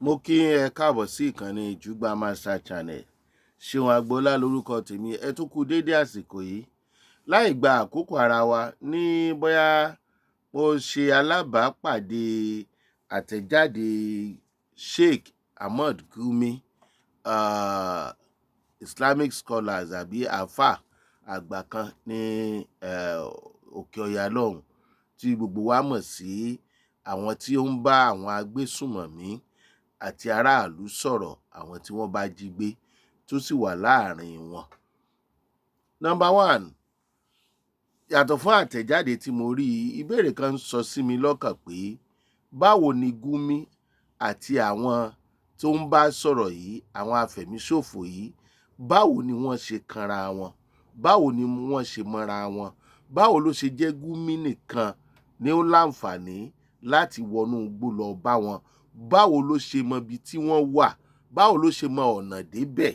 Mo kí ẹ káàbọ̀ sí ìkànnì Ìjùgbà Master Channel. Ṣeun Agboola lórúkọ tèmi. Ẹ tún kú déédé àsìkò yìí. Láì gba àkókò ara wa ní bóyá mo ṣe alábàápàdé àtẹ̀jáde Sheikh Ahmad Gumi, Islamic scholars àbí àfà àgbà kan ní òkè ọ̀yà lọ́hùn tí gbogbo wa mọ̀ sí àwọn tí ó ń bá àwọn agbésùmọ̀mí àti aráàlú sọ̀rọ̀, àwọn tí wọ́n bá jí gbé tó sì wà láàrin wọn. Number one, yàtọ̀ fún àtẹ̀jáde tí mo rí, ìbéèrè kan sọ sí mi lọ́kàn pé báwo ni Gumi àti àwọn tó ń bá sọ̀rọ̀ yìí, àwọn afẹ̀míṣòfò yìí, báwo ni wọ́n ṣe kanra wọn, báwo ni wọ́n ṣe mọ́ra wọn, báwo ló ṣe jẹ́ Gumi nìkan ni ó láǹfààní láti wọnú igbó lọ bá wọn, báwo ló ṣe mọ ibi tí wọ́n wà, báwo ló ṣe mọ ọ̀nà débẹ̀.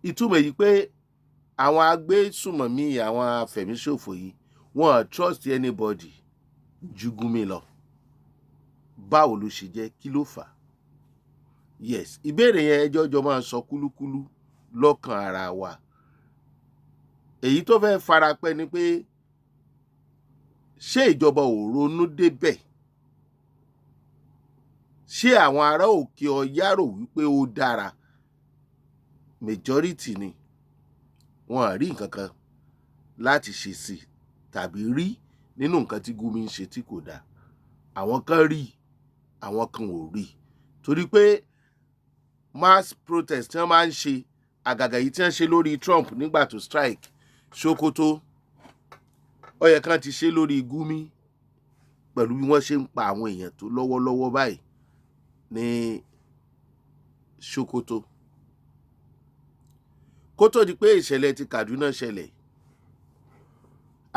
Ìtumọ̀ yìí pé àwọn agbésùmọ̀mí, àwọn afẹ̀míṣòfò yìí, wọn trust anybody ju Gumi lọ. Báwo ló ṣe jẹ́, kí ló fà á? Yes, ìbéèrè yẹn ẹjọ́ jọ máa sọ kúlúkúlú lọ́kàn ara wa. Èyí tó fẹ́ farapẹ́ ni pé ṣé ìjọba ò ronú débẹ̀? Ṣé àwọn ará òkè ọ̀yá rò wípé ó dára? Majority ni wọn rí nǹkan kan láti ṣe sí tàbí rí nínú nǹkan tí Gumi ń ṣe tí kò dáa. Àwọn kan rí, àwọn kan ò rí, torí pé mass protest tí wọ́n máa ń ṣe, àgàgà yìí tí wọ́n ṣe lórí Trump nígbà tó strike Sokoto, ó yẹ kán ti ṣe lórí Gumi pẹ̀lú bí wọ́n ṣe ń pa àwọn èèyàn tó lọ́wọ́lọ́wọ́ báyìí ní Sokoto. Kó tó di pé ìṣẹ̀lẹ̀ ti Kaduna ṣẹlẹ̀,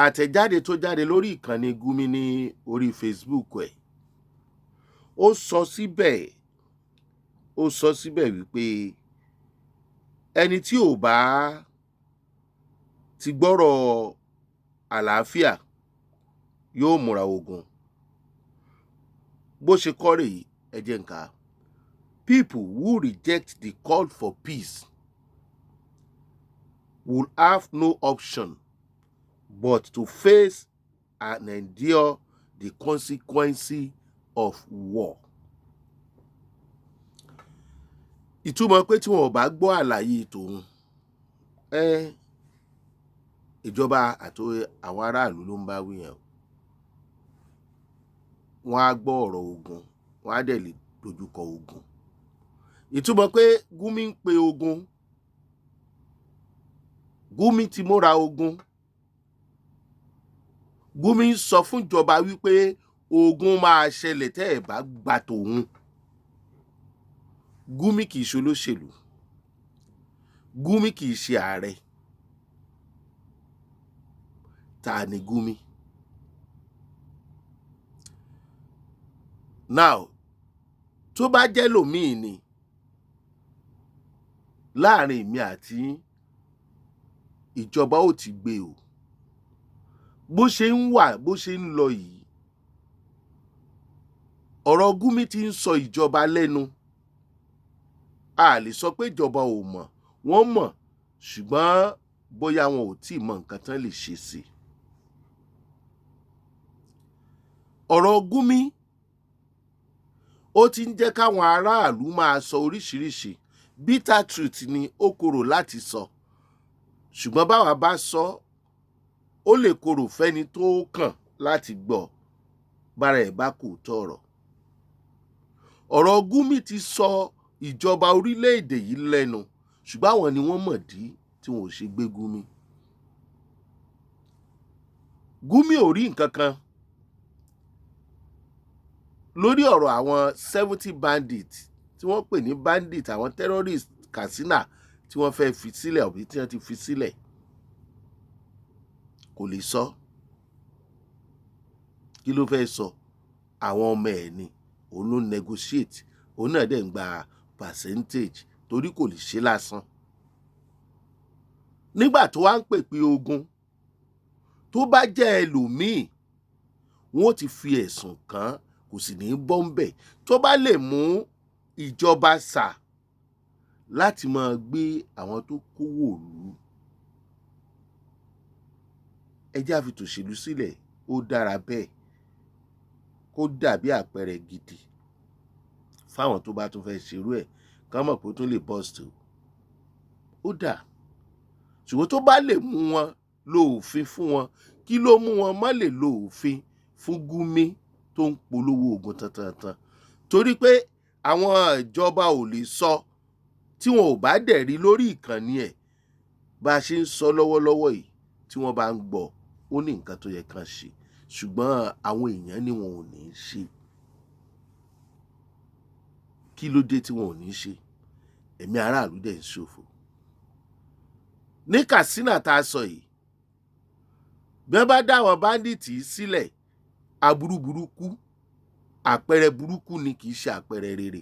àtẹ̀jáde tó jáde lórí ìkànnì Gumi ní orí Facebook ẹ̀, ó sọ síbẹ̀ wípé ẹni tí ò bá ti gbọ́rọ̀ àlàáfíà yóò múra ogun. Bó ṣe kọ́ rèé, ẹ jẹ́ n kà á. People who reject the call for peace will have no option but to face and endure the consequences of war. Ìtumọ̀ pé tí wọn ò bá gbọ́ àlàyé tòun, ìjọba àti àwọn aráàlú ló ń bá wí yẹn. Wọ́n á gbọ́ ọ̀rọ̀ ogun, wọ́n á dẹ̀ lè dojúkọ ogun. Ìtumọ̀ pé Gumi ń pe ogun, Gumi ti múra ogun. Gumi ń sọ fún ìjọba wípé ogun máa ṣẹlẹ̀ tẹ́ ẹ̀ bá gbà tòun. Gumi kì í ṣe olóṣèlú, Gumi kì í ṣe ààrẹ. Ta ni Gumi? Now, tó bá jẹ́ lòmíì ni láàrin èmi àti ìjọba ò ti gbé o. Bó ṣe ń wà, bó ṣe ń lọ yìí, ọ̀rọ̀ Gumi ti ń sọ ìjọba lẹ́nu. A lè sọ pé ìjọba ò mọ̀, wọ́n mọ̀, ṣùgbọ́n bóyá wọn ò tí ì mọ nǹkan tán lè ṣe sí i. Ọ̀rọ̀ Gumi ó ti ń jẹ́ káwọn aráàlú máa sọ oríṣiríṣi. Bitter truth ni, ó korò láti sọ, ṣùgbọ́n báwa bá sọ, ó lè korò fẹ́ni tó kàn láti gbọ́ bára ẹ̀ bá kò tọ̀rọ̀. Ọ̀rọ̀ Gumi ti sọ ìjọba orílẹ̀-èdè yìí lẹ́nu, ṣùgbọ́n àwọn ni wọ́n mọ̀ dí tí wọn ò ṣe gbé Gumi. Gumi ò rí nǹkan kan lórí ọ̀rọ̀ àwọn 70 bandits tí wọ́n pè ní bandit, àwọn terrorist Katsina tí wọ́n fẹ́ fi sílẹ̀ àbí tí wọ́n ti fi sílẹ̀. Kò lè sọ. Kí ló fẹ́ sọ? Àwọn ọmọ ẹ̀ ni, òun ló negotiate, òun náà dẹ̀ ń gba percentage torí kò lè ṣe lásán. Nígbà tó wá ń pèpè ogun, tó bá jẹ́ ẹlòmíì, wọ́n ti fi ẹ̀sùn kàn án, kò kò sì ní bọ́ ń bẹ̀. Tó bá lè mú ìjọba sà láti máa gbé àwọn tó kówó ìlú, ẹ jẹ́ á fi tòṣèlú sílẹ̀, ó dára bẹ́ẹ̀, kó dàbí àpẹẹrẹ gidi fáwọn tó bá tún fẹ́ ṣerú ẹ̀, kán mọ̀ pé ó tún lè burst o. Ó dáa, ṣùgbọ́n tó bá lè mú wọn lo òfin fún wọn, kí ló mú wọn má lè lo òfin fún Gumi tó ń polówó ogun tantantan? Torí pé àwọn ìjọba ò lè sọ tí wọn ò bá dẹ̀ rí lórí ìkànnì ẹ̀. Bá a ṣe ń sọ lọ́wọ́lọ́wọ́ yìí, tí wọ́n bá ń gbọ́, ó ní nǹkan tó yẹ kán ṣe, ṣùgbọ́n àwọn èèyàn ní wọn ò ní í ṣe. Kí ló dé tí wọn ò ní í ṣe? Ẹ̀mí aráàlú dẹ̀ ń ṣòfò. Ní Katsina tá a sọ yìí, bí wọ́n bá dá àwọn báńdíìtì sílẹ̀, aburú burúkú, àpẹẹrẹ burúkú ni, kì í ṣe àpẹẹrẹ rere.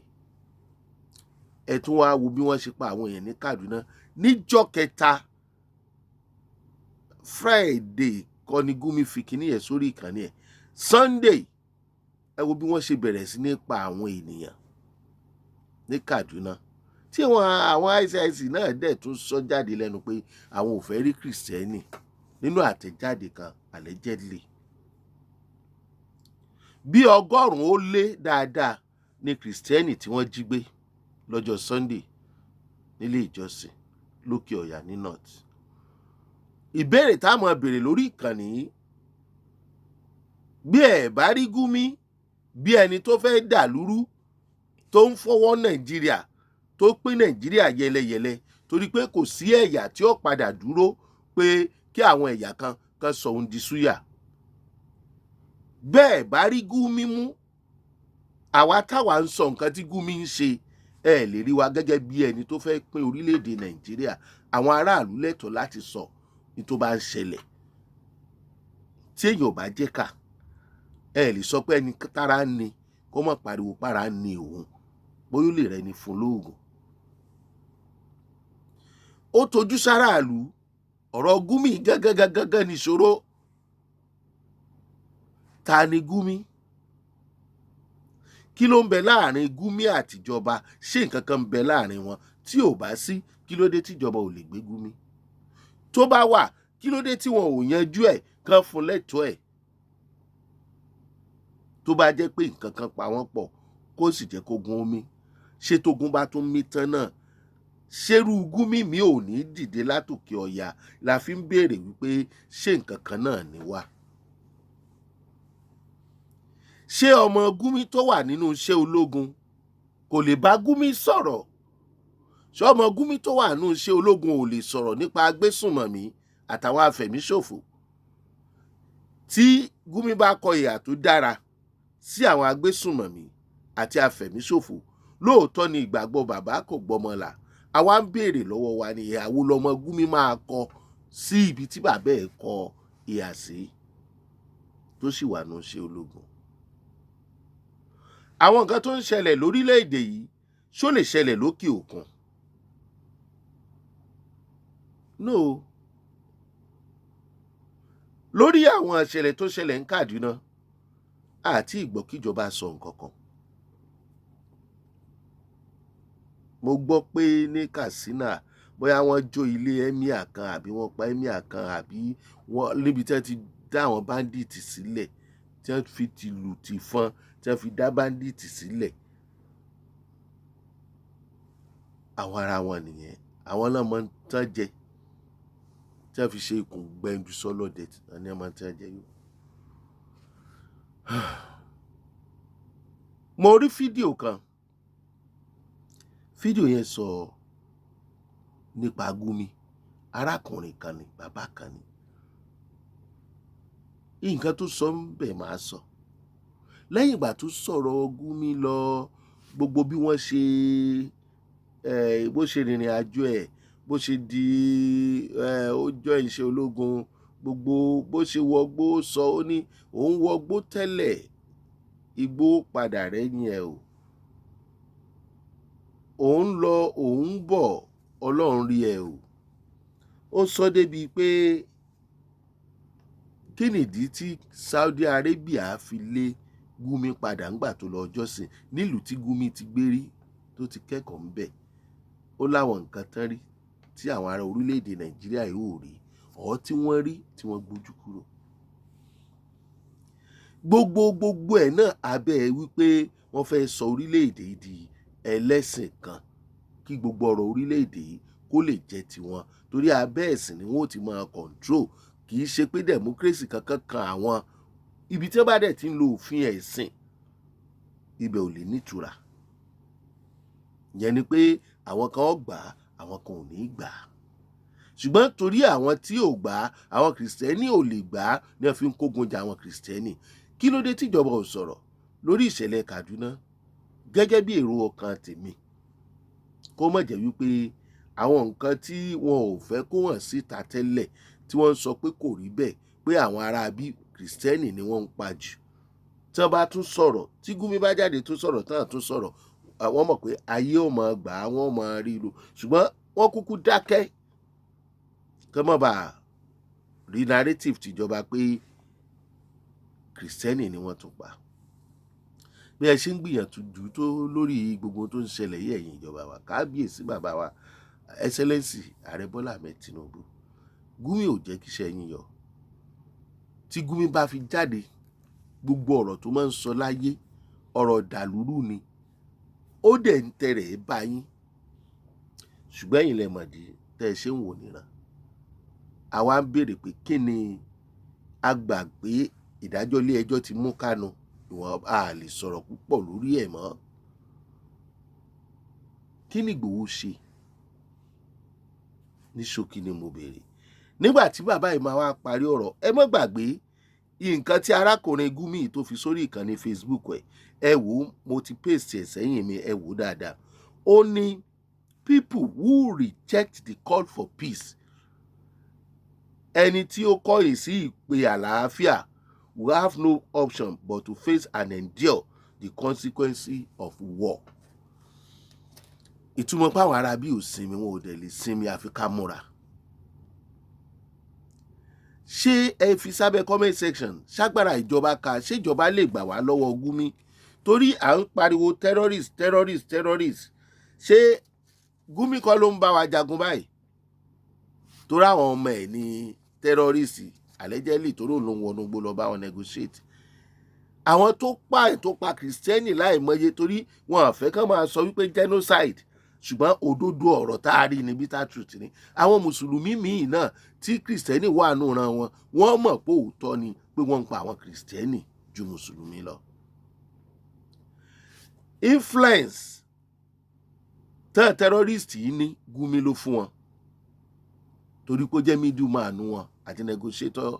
Ẹ tún wá wo bí wọ́n ṣe pa àwọn èèyàn ní Kaduna níjọ́ kẹta Friday kọ́ ni Gumi fi kinní yẹn sórí ìkànnì ẹ̀. Sunday, ẹ wo bí wọ́n ṣe bẹ̀rẹ̀ sí ní pa àwọn ènìyàn ní Kaduna, tí àwọn ICIC náà dẹ̀ tún sọ jáde lẹ́nu pé àwọn ò fẹ́ rí Kìrìsìtẹ́nì nínú àtẹ̀jáde kan allegedly. Bí 100 ó lé dáadáa ní Kìrìsìtẹ́nì tí wọ́n jí gbé lọ́jọ́ Sunday nílé ìjọsìn lókè ọ̀yà ní North. Ìbéèrè táwọn béèrè lórí ìkànnì yìí, bí ẹ bá rí Gumi bí ẹni tó fẹ́ dàlúrú, tó ń fọwọ́ Nàìjíríà, tó pín Nàìjíríà yẹlẹyẹlẹ, torí pé kò sí ẹ̀yà tí ó padà dúró pé kí àwọn ẹ̀yà kan sọ òun di súyà. Bẹ́ẹ̀ bá rí Gumi mú, àwa táwa ń sọ nǹkan tí Gumi ń ṣe, ẹ lè rí wa gẹ́gẹ́ bí ẹni tó fẹ́ pín orílẹ̀-èdè Nàìjíríà. Àwọn aráàlú lẹ́tọ̀ọ́ láti sọ ní tó bá ń ṣẹlẹ̀. Tí èèyàn ò bá jẹ́ kà, ẹ lè sọ pé ẹni tára ń ni kó má pariwo pára ń ni òun, bóyá ó lè rẹni fún lóògùn. Ó tojú sáráàlú, ọ̀rọ̀ Gumi gángan nìṣòro. Ta ni Gumi? Kí ló ń bẹ láàrin Gumi àtìjọba? Ṣé nǹkan kan ń bẹ láàrin wọn? Tí ò bá sí, kí ló dé tíjọba ò lè gbé Gumi? Tó bá wà, kí ló dé tí wọn ò yanjú ẹ̀, kán fún lẹ́tọ̀ọ́ ẹ̀? Tó bá jẹ́ pé nǹkan kan pa wọ́n pọ̀, kó sì jẹ́ kógun ó mí. Ṣé tógun bá tún mí tán náà, ṣerú Gumi mi ò ní dìde látòkè ọ̀yà? La fi ń béèrè wípé ṣé nǹkan kan náà ni wá? Ṣé ọmọ Gumi tó wà nínú iṣẹ́ ológun kò lè bá Gumi sọ̀rọ̀? Ṣé ọmọ Gumi tó wà nínú iṣẹ́ ológun ò lè sọ̀rọ̀ nípa agbésùnmọ̀mí àtàwọn afẹ̀míṣòfò? Tí Gumi bá kọ ìhà tó dára sí àwọn agbésùnmọ̀mí àti afẹ̀míṣòfò, lóòótọ́ ni ìgbàgbọ́ bàbá kò gbọ́mọlà. Àwa ń béèrè lọ́wọ́ wa ni ìhà wo lọmọ Gumi máa kọ sí ibi tí bàbá ẹ̀ kọ ìhà sí tó sì wà nínú iṣẹ́ ológun. Àwọn nǹkan tó ń ṣẹlẹ̀ lórílẹ̀-èdè yìí, ṣó lè ṣẹlẹ̀ lókè òkun? No. Lórí àwọn ìṣẹ̀lẹ̀ tó ṣẹlẹ̀ ní Kaduna, àti ìgbọ́ kíjọba sọ nǹkan kan. Mo gbọ́ pé ní Katsina, bóyá wọ́n jó ilé emir kan, àbí wọ́n pa emir kan, àbí wọ́n níbi tí wọ́n ti dá àwọn báńdíìtì sílẹ̀, tí wọ́n fi tìlù tìfọn, tí wọ́n fi dá báńdíìtì sílẹ̀. Àwọn ara wọn nìyẹn, àwọn náà mọ tán jẹ, tí wọ́n fi ṣe ikùn gbẹ̀ǹdù sọ́lọ́dẹ, ní ọmọ tí wọ́n jẹ yìí. Mo rí fídíò kan, fídíò yẹn sọ nípa Gumi, arákùnrin kan ni, bàbá kan ni. Nǹkan tó sọ ń bẹ̀ máa sọ. Lẹ́yìn ìgbà tó sọ̀rọ̀ Gumi lọ, gbogbo bí wọ́n ṣe bó ṣe rìnrìn àjò ẹ̀, bó ṣe di ó jọ iṣẹ́ ológun, gbogbo bó ṣe wọgbó, sọ ó ní òun wọgbó tẹ́lẹ̀, igbó padà rẹ́yìn ẹ̀ o. Òun lọ, òun bọ̀, Ọlọ́run rí ẹ o. Ó sọ débi pé kí nìdí tí Saudi Arabia fi lé Gumi padà ńgbà tó lọ jọ́sìn nílùú tí Gumi ti gbé rí tó ti kẹ́kọ̀ọ́ ńbẹ̀. Ó láwọn nǹkan tán rí tí àwọn ará orílẹ̀-èdè Nàìjíríà yóò rí tí wọ́n rí tí wọ́n gbójú kúrò. Gbogbo ẹ̀ náà abẹ́ wípé wọ́n fẹ́ sọ orílẹ̀-èdè di ẹlẹ́sìn kan kí gbogbo ọ̀rọ̀ orílẹ̀-èdè yìí kó lè jẹ́ tiwọn, torí abẹ́ ẹ̀sìn ni wọ́n ó ti máa control, kì í ṣe pé democracy kankan kan àwọn. Ibi tí wọ́n bá dẹ̀ ti ń lo òfin ẹ̀sìn ibẹ̀ ò lè nítura. Ìyẹn ni pé àwọn kan ó gbà á, àwọn kan ò ní gbà á. Ṣùgbọ́n torí àwọn tí ò gbà á, àwọn kìrìsìtẹ́nì ò lè gbà á ni wọ́n fi ń kógun jà àwọn kìrìsìtẹ́nì. Kí ló dé tíjọba ò sọ̀rọ̀ lórí ìṣẹ̀lẹ̀ Kaduna? Gẹ́gẹ́ bí èrò ọkàn tèmi, kó má jẹ́ wípé àwọn nǹkan tí wọn ò fẹ́ kó hàn síta tẹ́lẹ̀ tí wọ́n ń sọ pé kò rí bẹ́ẹ̀, pé àwọn ará bí kìrìsìtẹ́nì ni wọ́n ń pa jù. Tí wọ́n bá tún sọ̀rọ̀, tí Gumi bá jáde tún sọ̀rọ̀ tán tún sọ̀rọ̀, wọ́n mọ̀ pé ayé ò mọ̀ gbà á, wọ́n mọ̀ rí lò. Ṣùgbọ́n wọ́n kúkú dákẹ́ kí wọ́n má bàa rí narrative tìjọba pé kìrìsìtẹ́nì ni wọ́n tún pa. Bí ẹ ṣe ń gbìyànjú tó lórí gbogbo tó ń ṣẹlẹ̀ yìí ẹ̀yin ìjọba wa, kábíyèsí bàbá wa Excellency Ààrẹ Bọ́lá Ahmed Tinubu, Gumi ò jẹ́ kí iṣẹ́ yín yọ. Tí Gumi bá fi jáde, gbogbo ọ̀rọ̀ tó máa ń sọ láyé ọ̀rọ̀ dàlúrú ni, ó dẹ̀ ń tẹrẹ̀ bá yín. Ṣùgbọ́n ẹ̀yin lẹ mọ̀dí tẹ́ ẹ ṣe ń wò níran. Àwa ń béèrè pé kí ni a gbà pé ìdájọ́ ilé ẹjọ́ ti mú Kanu, ìwọ̀n a lè sọ̀rọ̀ púpọ̀ lórí ẹ̀ mọ́. Kí ni Ìgbòho ṣe? Ní ṣókí ni mo béèrè. Nígbà tí bàbá yìí máa wá parí ọ̀rọ̀, ẹ má gbàgbé nǹkan tí arákùnrin Gumi tó fi sórí ìkànnì Facebook ẹ wò ó, mo ti paste ẹ̀ sẹ́yìn mi, ẹ wò ó dáadáa. Ó ní people who reject the call for peace, ẹni tí ó kọ̀yìn sí ìpè àlàáfíà, will have no option but to face and endure the consequences of war. Ìtumọ̀ páwọn ará bí ò sinmi, wọn ò dẹ̀ lè sinmi àfi ká múra. Ṣé ẹ fi sábẹ́ comment section ṣágbára ìjọba ká, ṣé ìjọba lè gbà wá lọ́wọ́ Gumi? Torí à ń pariwo terrorist. Ṣé Gumi kọ́ ló ń bá wa jagun báyìí? Torí àwọn ọmọ ẹ̀ ní terrorist allegedly, torí òun ló ń wọnú gbó lọ bá wọn negotiate. Àwọn tó pa kìrìsìtẹ́nì láìmọye, torí wọn àfẹ́ kán máa sọ wípé genocide, ṣùgbọ́n òdodo ọ̀rọ̀ tá a rí ní bitter truth ni. Àwọn mùsùlùmí míì náà tí kìrìsìtẹ́nì wà nù ran wọn, wọ́n mọ̀ pé òótọ́ ni pé wọ́n ń pa àwọn kìrìsìtẹ́nì ju mùsùlùmí lọ. Influence terrorist yìí ní Gumi ló fún wọn, torí pé ó jẹ́ middleman wọn àti negotiator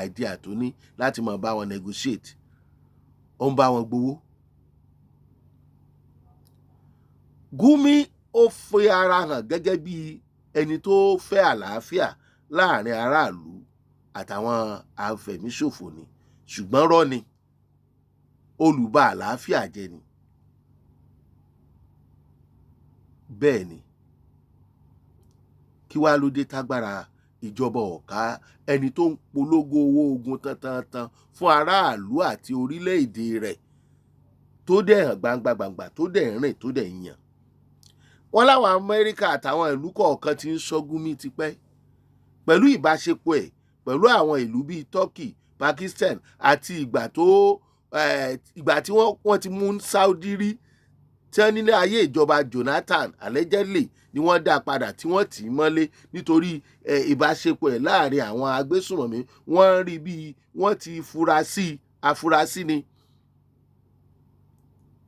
idea tó ní láti máa bá wọn negotiate. Ó ń bá wọn gbowó. Gumi ó fi ara hàn gẹ́gẹ́ bí ẹni tó fẹ́ àlàáfíà láàrin aráàlú àtàwọn afẹ̀míṣòfò ni, ṣùgbọ́n rọ́ ni, olùbá àlàáfíà jẹ́ ni. Bẹ́ẹ̀ ni, kí wá ló dé tágbára ìjọba ọ̀ká ẹni tó ń polongo owó ogun tantantan fún aráàlú àti orílẹ̀-èdè rẹ̀, tó dẹ̀ hàn gbangba tó dẹ̀ rìn tó dẹ̀ yàn. Wọ́n láwọn Amẹ́ríkà àtàwọn ìlú kọ̀ọ̀kan ti ń sọ Gumi tipẹ́ pẹ̀lú ìbáṣepọ̀ ẹ̀ pẹ̀lú àwọn ìlú bíi Turkey, Pakistan àti ìgbà tí wọ́n ti mú Saudi rí, tí wọ́n ní ní ayé ìjọba Jonathan allegedly ni wọ́n dá padà tí wọ́n tì í mọ́lé nítorí ìbáṣepọ̀ ẹ̀ láàrin àwọn agbésùnmọ̀mí. Wọ́n rí bíi wọ́n ti afurasí ni.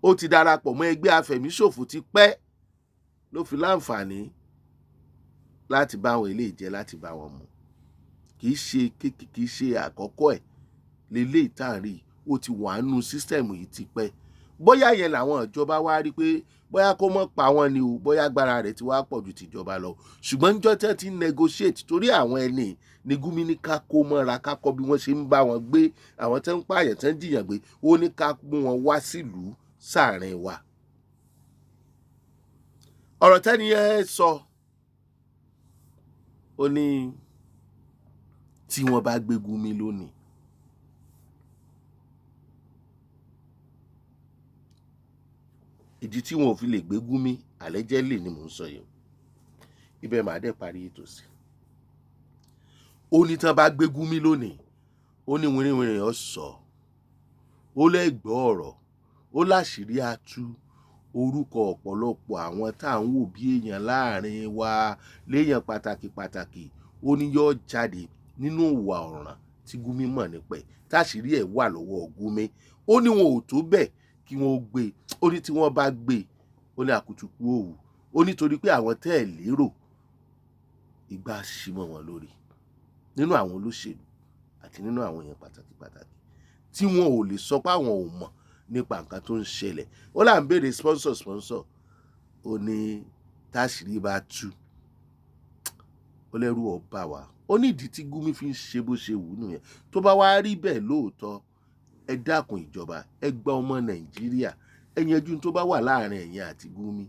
Ó ti darapọ̀ mọ́ ẹgbẹ́ afẹ̀míṣòfò ti pẹ́, ló fi láǹfààní láti bá àwọn eléyìí jẹ, láti bá wọn mu. Kì í ṣe àkọ́kọ́ ẹ̀ lélẹ́yìí tá à ń rí, ó ti wà nínú sísítẹ̀mù yìí ti pẹ́. Bóyá yẹn làwọn ìjọba wá rí pé bóyá kó mọ́ pa wọ́n ni o, bóyá agbára rẹ̀ ti wá pọ̀ ju tìjọba lọ. Ṣùgbọ́n níjọ́ tí wọ́n ti ń negotiate, torí àwọn ẹni ní Gumi ní ká kó mọ́ra, ká kọ́ bí wọ́n ṣe ń bá wọn gbé, àwọn tó ń pààyàn tó ń jìyàn gbé, ó ní ká mú wọn wá sílùú sáàrin wa. Ọ̀rọ̀ tẹ́ni yẹn sọ, ó ní tí wọ́n bá gbé Gumi lónìí, ìdí tí wọn ò fi lè gbé Gumi allegedly ni mò ń sọ yìí. Ibẹ̀ màá dẹ̀ parí ètò sí. Ó ní tán bá gbé Gumi lónìí, ó ní wìrìwìrì ó sọ, ó lẹ́gbọ́ ọ̀rọ̀, ó láṣìírí á tú, orúkọ ọ̀pọ̀lọpọ̀ àwọn tá à ń wò bí èèyàn láàrin wa léèyàn pàtàkì pàtàkì, ó ní yóò jáde nínú ìwà ọ̀ràn tí Gumi mọ̀ nípa ẹ̀, táṣìírí ẹ̀ wà lọ́wọ́ Gumi. Ó ní wọn ò tó bẹ́ẹ̀ kí wọ́n gbé, ó ní tí wọ́n bá gbé, ó ní àkùtùkù òwú, ó ní torí pé àwọn tẹ́ ẹ̀ lérò ìgbà ṣí mọ́ wọn lórí nínú àwọn olóṣèlú àti nínú àwọn èèyàn pàtàkì pàtàkì tí wọn ò lè sọ pé àwọn ò mọ̀ nípa nǹkan tó ń ṣẹlẹ̀. Ó là ń béèrè sponsor, ó ní táṣìírí bá tú, ó lẹ́rù ọba wa. Ó ní ìdí tí Gumi fi ń ṣe bó ṣe wù ú nìyẹn. Tó bá wá rí bẹ́ẹ̀ lóòótọ́, ẹ dákun ìjọba, ẹ gba ọmọ Nàìjíríà, ẹ yanjú tó bá wà láàrin ẹ̀yin àti Gumi.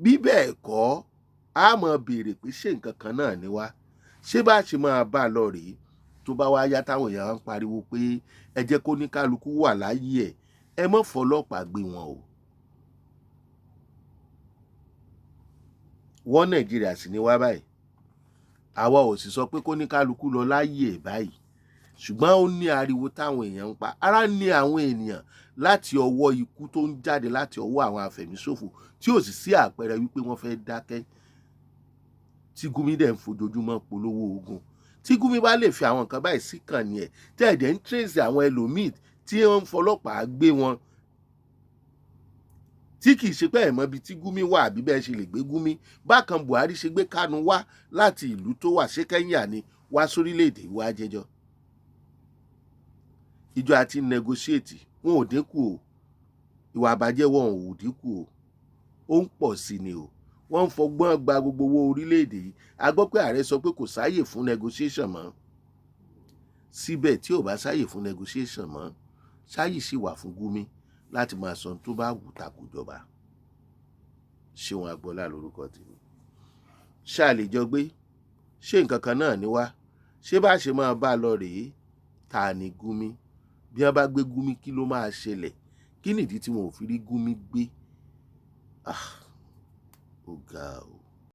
Bí bẹ́ẹ̀ kọ́, a máa béèrè pé ṣé nǹkan kan náà ni wá, ṣé bá ṣe máa bá a lọ rèé. Tó bá wá yá táwọn èèyàn ń pariwo pé ẹ jẹ́ kó ní kálukú wà láyé ẹ̀, ẹ má fọlọ́pàá gbé wọn o. Wọ́n Nàìjíríà sì ni wá báyìí. Àwa ò sì sọ pé kó ní kálukú lọ láyé ẹ̀ báyìí, ṣùgbọ́n ó ní ariwo táwọn èèyàn ń pa. Ara ní àwọn ènìyàn láti ọwọ́ ikú tó ń jáde láti ọwọ́ àwọn afẹ̀míṣòfò tí ò sì sí àpẹẹrẹ wípé wọ́n fẹ́ dákẹ́, tí Gumi dẹ̀ ń fojoojúmọ́ polówó ogun. Tí Gumi bá lè fi àwọn nǹkan báyìí sí kàn ní ẹ̀, tí ẹ̀dẹ̀ ń trace àwọn ẹlòmíì tí wọ́n ń fọlọ́pàá gbé wọn, tí kì í ṣe pé ẹ̀ mọ̀ ibi tí Gumi wà àbí bẹ́ẹ̀ ṣe lè gbé Gumi. Bákan Buhari ṣe gbé Kanu wá láti ìlú tó wà, ṣé Kẹ́ńyà ni, wá sórílẹ̀-èdè wá jẹ́jọ́. Ìjọ àti negotiate wọn ò dínkù o, ìwà àbàjẹ́ wọn ò dínkù o, ó ń pọ̀ sí ni o. Wọ́n ń fọgbọ́n gba gbogbo owó orílẹ̀-èdè yìí. A gbọ́ pé ààrẹ sọ pé kò sáàyè fún negotiation mọ́. Síbẹ̀ tí ò bá sáàyè fún negotiation mọ́, sáàyè sì wà fún Gumi láti máa sọ tó bá wù takò jọba. Ṣéun Agbọ́lá lórúkọ tèmi. Ṣáà lè jọ gbé, ṣé nǹkan kan náà ni wá, ṣé bá ṣe máa bá a lọ rèé. Ta ni Gumi? Bí wọ́n bá gbé Gumi, kí ló máa ṣẹlẹ̀? Kí nìdí tí wọn ò fi rí Gumi gbé? Ó ga o.